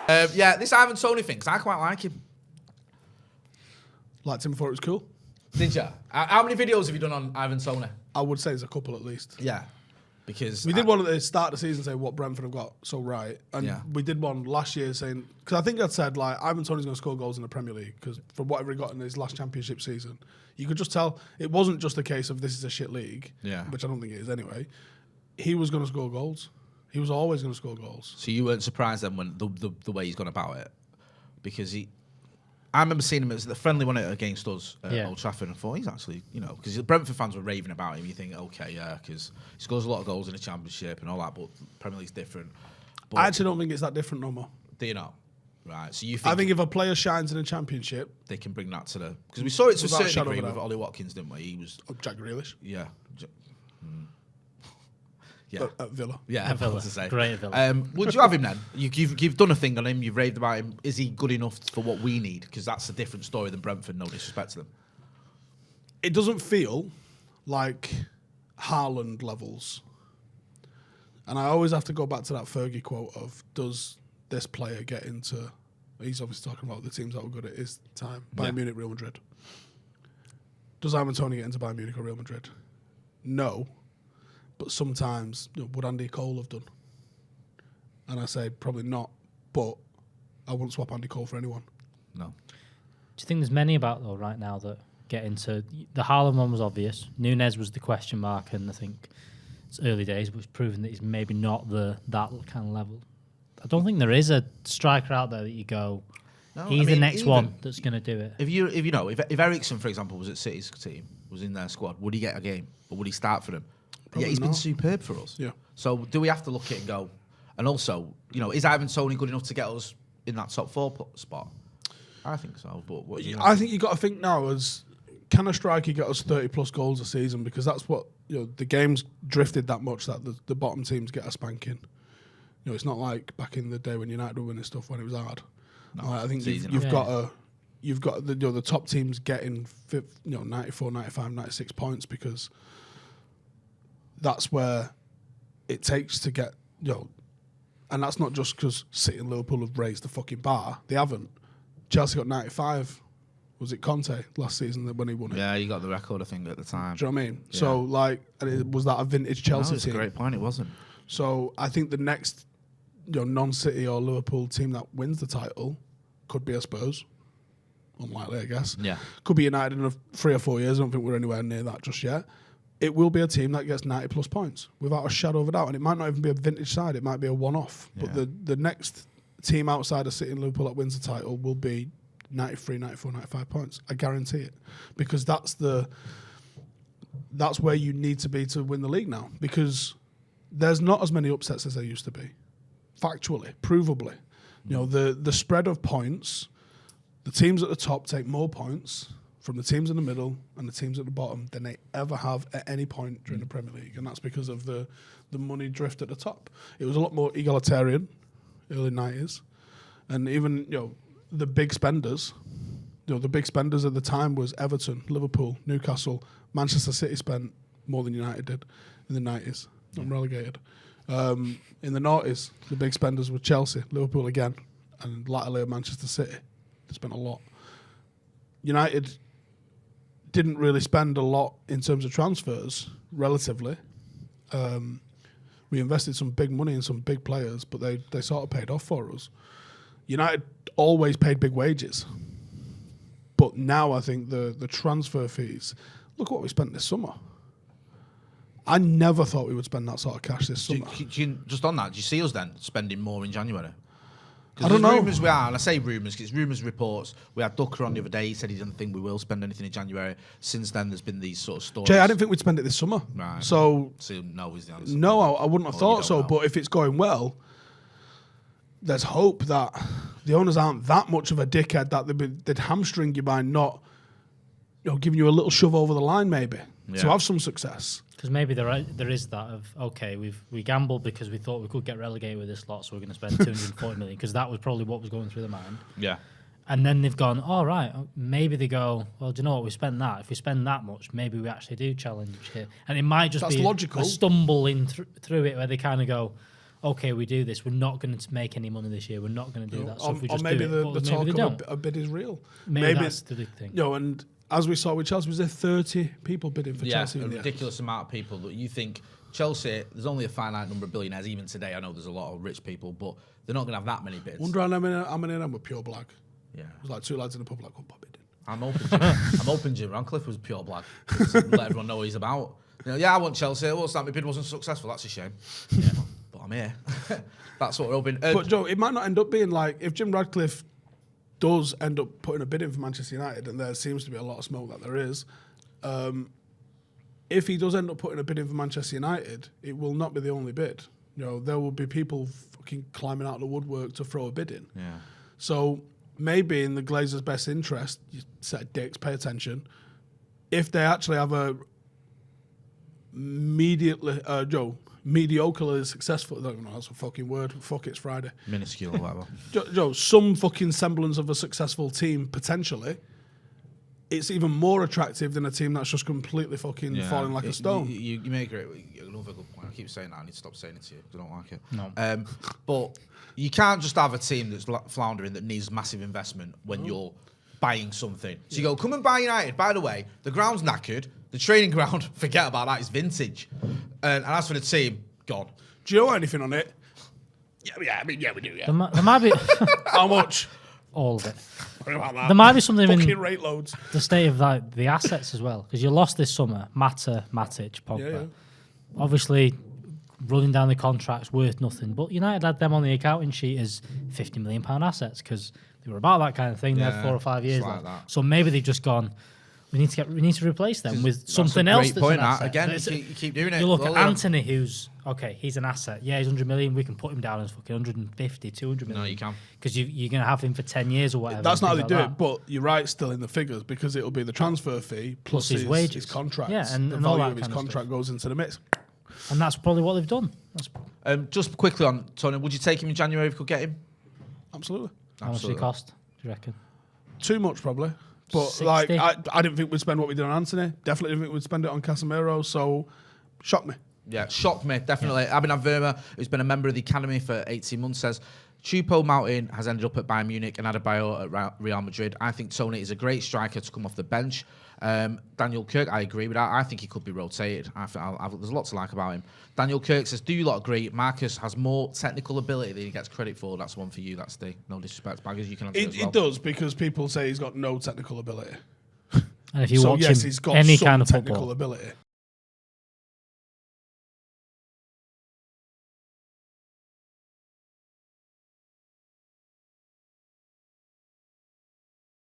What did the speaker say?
This Ivan Toney thing, 'cause I quite like him. Liked him before it was cool. Did you? How many videos have you done on Ivan Toney? I would say there's a couple at least. Yeah. Because we did one at the start of the season saying what Brentford have got so right. And we did one last year saying, because I think I'd said, like, Ivan Toney's going to score goals in the Premier League because from whatever he got in his last championship season, you could just tell it wasn't just a case of this is a shit league, which I don't think it is anyway. He was going to score goals. He was always going to score goals. So you weren't surprised then when the way he's gone about it? Because I remember seeing him as the friendly one against us at Old Trafford and I thought he's actually, because the Brentford fans were raving about him. You think, okay, yeah, because he scores a lot of goals in the Championship and all that, but Premier League's different. But I actually don't think it's that different no more. Do you know? Right, so you think... I think if a player shines in a Championship... They can bring that to the... Because we saw it to a certain degree with Ollie Watkins, didn't we? He was... Jack Grealish. Yeah. At Villa. Yeah, at Villa. To say. Great at Villa. Would you have him then? You've done a thing on him. You've raved about him. Is he good enough for what we need? Because that's a different story than Brentford. No disrespect to them. It doesn't feel like Haaland levels. And I always have to go back to that Fergie quote of, does this player get into... He's obviously talking about the teams that were good at his time. Bayern Munich, Real Madrid. Does Ivan Toney get into Bayern Munich or Real Madrid? No. But sometimes, would Andy Cole have done? And I say probably not, but I wouldn't swap Andy Cole for anyone. No. Do you think there's many about, though, right now that get into... The Haaland one was obvious. Nunez was the question mark, and I think it's early days, but it's proven that he's maybe not that kind of level. I don't think there is a striker out there that you go, the next one that's going to do it. If Eriksen, for example, was at City's team, was in their squad, would he get a game? Or would he start for them? Probably he's been superb for us. Yeah. So do we have to look at it and go, and also, is Ivan Toney good enough to get us in that top 4 spot? I think so, but what do you I think you got to think now as, can a striker get us 30 plus goals a season? Because that's what, the game's drifted that much that the bottom teams get a spanking. It's not like back in the day when United were winning stuff when it was hard. No, I think you've got the top teams getting 94, 95, 96 points because that's where it takes to get, and that's not just because City and Liverpool have raised the fucking bar. They haven't. Chelsea got 95. Was it Conte last season when he won it? Yeah, he got the record, I think, at the time. Do you know what I mean? Yeah. So, was that a vintage Chelsea team? It's a great point, it wasn't. So, I think the next non-City or Liverpool team that wins the title could be a Spurs. Unlikely, I guess. Yeah. Could be United in 3 or 4 years. I don't think we're anywhere near that just yet. It will be a team that gets 90 plus points without a shadow of a doubt. And it might not even be a vintage side. It might be a one-off. Yeah. But the next team outside of City and Liverpool that wins the title will be 93, 94, 95 points. I guarantee it. Because that's where you need to be to win the league now. Because there's not as many upsets as there used to be. Factually, provably. The spread of points, the teams at the top take more points from the teams in the middle and the teams at the bottom than they ever have at any point during the Premier League. And that's because of the money drift at the top. It was a lot more egalitarian, early 90s. And even, the big spenders, the big spenders at the time was Everton, Liverpool, Newcastle. Manchester City spent more than United did in the 90s. Not relegated. In the 90s, the big spenders were Chelsea, Liverpool again, and latterly Manchester City. They spent a lot. United didn't really spend a lot in terms of transfers, relatively. We invested some big money in some big players, but they sort of paid off for us. United always paid big wages. But now I think the transfer fees, look what we spent this summer. I never thought we would spend that sort of cash this summer. Just on that, do you see us then spending more in January? I don't know. Rumours we are, and I say rumours because it's rumours, reports. We had Ducker on the other day. He said he didn't think we will spend anything in January. Since then, there's been these sort of stories. Jay, I didn't think we'd spend it this summer. Right. So no is the answer. No, I wouldn't have thought so. But if it's going well, there's hope that the owners aren't that much of a dickhead that they'd hamstring you by not, giving you a little shove over the line, maybe to have some success. Because maybe there is that of, okay, we gambled because we thought we could get relegated with this lot, so we're going to spend 240 million, because that was probably what was going through their mind. Yeah. And then they've gone, all right, maybe they go, well, do you know what, we spent that. If we spend that much, maybe we actually do challenge here. And it might just be logical. A stumble in through it where they kind of go, okay, we do this. We're not going to make any money this year. We're not going to do that. So if we or just maybe do it, the maybe talk of a bid is real. Maybe that's the big thing. And as we saw with Chelsea, was there 30 people bidding for Chelsea? A ridiculous amount of people that you think Chelsea. There's only a finite number of billionaires. Even today, I know there's a lot of rich people, but they're not going to have that many bids. Wonder how many of them were pure black. Yeah, it was like two lads in the pub like, "Pop bidding." I'm hoping Jim Ratcliffe was pure black. Let everyone know what he's about. I want Chelsea. What's that? My bid wasn't successful. That's a shame. Yeah, but I'm here. That's what we're hoping. But Joe, it might not end up being like if Jim Ratcliffe does end up putting a bid in for Manchester United, and there seems to be a lot of smoke that there is. If he does end up putting a bid in for Manchester United, it will not be the only bid. There will be people fucking climbing out of the woodwork to throw a bid in. Yeah. So maybe in the Glazers' best interest, you set of dicks, pay attention. If they actually have a mediocrely successful, I don't know, that's a fucking word. Fuck, it's Friday. Minuscule or whatever. Joe, some fucking semblance of a successful team potentially. It's even more attractive than a team that's just completely fucking falling like a stone. You make another good point. I keep saying that. I need to stop saying it to you because I don't like it. No. But you can't just have a team that's floundering that needs massive investment when you're buying something. So you go, come and buy United. By the way, the ground's knackered. The training ground, forget about that. It's vintage. And as for the team, gone. Do you know anything on it? Yeah, we do. Yeah. There might be How much? all of it. There might be something in rate loads. the state of the assets as well, because you lost this summer Matic, Pogba. Yeah. Obviously, running down the contracts worth nothing, but United had them on the accounting sheet as £50 million assets because they were about that kind of thing. They had 4 or 5 years like left. that. So maybe they've just gone. We need to replace them with something else. That's point, an asset. again, you keep doing it. You look at Anthony, who's he's an asset. Yeah, he's 100 million. We can put him down as fucking 150, 200 million. No, you can't, because you're going to have him for 10 years or whatever. That's not how they do it. But you're right, still in the figures because it'll be the transfer fee plus his wages, his contracts. Yeah, and the and value all that of his kind contract goes into the mix. And that's probably what they've done. just quickly on Tony, would you take him in January if you could get him? Absolutely. How much does it cost? Do you reckon? Too much, probably. But 60? like, I didn't think we'd spend what we did on Anthony. Definitely didn't think we'd spend it on Casemiro. So, shocked me. Yeah, shocked me, definitely. Yeah. Abhinav Verma, who's been a member of the academy for 18 months, says, Choupo-Moting has ended up at Bayern Munich and Adebayor at Real Madrid. I think Toney is a great striker to come off the bench. Daniel Kirk, I agree with that. I think he could be rotated. There's a lot to like about him. Daniel Kirk says, do you lot agree Marcus has more technical ability than he gets credit for? That's one for you. That's the no disrespect, Baggers. You can answer as well. It does, because people say he's got no technical ability. And if you watch him, he's got any some kind of technical football, ability.